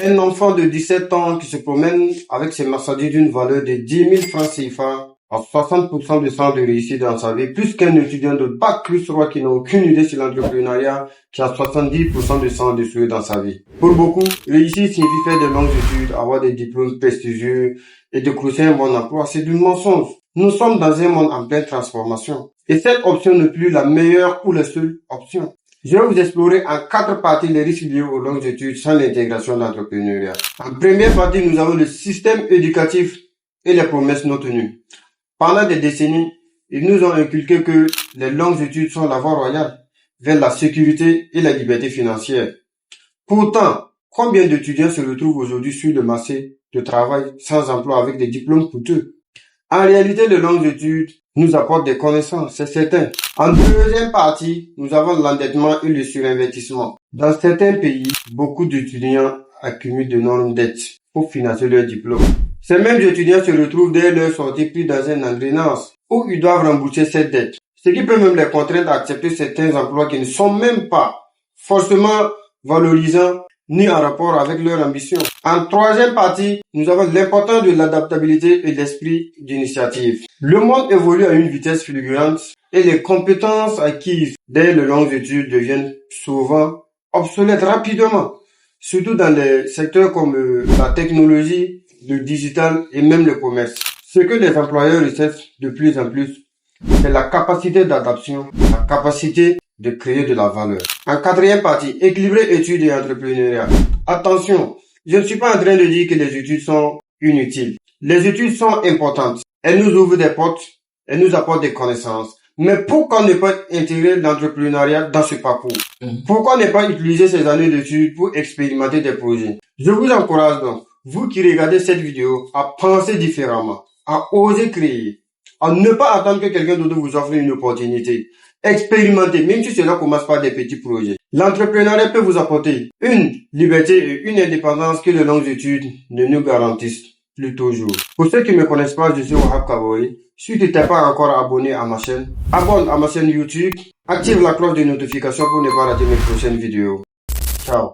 Un enfant de 17 ans qui se promène avec ses marchandises d'une valeur de 10 000 francs CFA a 60% de chances de réussir dans sa vie, plus qu'un étudiant de bac plus 3 qui n'a aucune idée sur l'entrepreneuriat, qui a 70% de chances de suivre dans sa vie. Pour beaucoup, réussir signifie faire de longues études, avoir des diplômes prestigieux et décrocher un bon emploi. C'est du mensonge. Nous sommes dans un monde en pleine transformation. Et cette option n'est plus la meilleure ou la seule option. Je vais vous explorer en 4 parties les risques liés aux longues études sans l'intégration de l'entrepreneuriat. En première partie, nous avons le système éducatif et les promesses non tenues. Pendant des décennies, ils nous ont inculqué que les longues études sont la voie royale vers la sécurité et la liberté financière. Pourtant, combien d'étudiants se retrouvent aujourd'hui sur le marché de travail sans emploi avec des diplômes coûteux? En réalité, les longues études nous apportent des connaissances, c'est certain. En deuxième partie, nous avons l'endettement et le surinvestissement. Dans certains pays, beaucoup d'étudiants accumulent d'énormes dettes pour financer leur diplôme. Ces mêmes étudiants se retrouvent dès leur sortie pris dans un engrenage où ils doivent rembourser cette dette. Ce qui peut même les contraindre à accepter certains emplois qui ne sont même pas forcément valorisants ni en rapport avec leur ambition. En troisième partie, nous avons l'importance de l'adaptabilité et l'esprit d'initiative. Le monde évolue à une vitesse fulgurante et les compétences acquises dès les longues études deviennent souvent obsolètes rapidement, surtout dans des secteurs comme la technologie, le digital et même le commerce. Ce que les employeurs recherchent de plus en plus, c'est la capacité d'adaptation, la capacité de créer de la valeur. En quatrième partie, équilibrer études et entrepreneuriat. Attention, je ne suis pas en train de dire que les études sont inutiles. Les études sont importantes. Elles nous ouvrent des portes, elles nous apportent des connaissances. Mais pourquoi ne pas intégrer l'entrepreneuriat dans ce parcours? Pourquoi ne pas utiliser ces années d'études pour expérimenter des projets? Je vous encourage donc, vous qui regardez cette vidéo, à penser différemment, à oser créer, à ne pas attendre que quelqu'un d'autre vous offre une opportunité. Expérimentez, même si cela commence par des petits projets. L'entrepreneuriat peut vous apporter une liberté et une indépendance que les longues études ne nous garantissent plus toujours. Pour ceux qui ne me connaissent pas, je suis Wahab Kaboy. Si tu n'es pas encore abonné à ma chaîne, abonne à ma chaîne YouTube, active la cloche de notification pour ne pas rater mes prochaines vidéos. Ciao.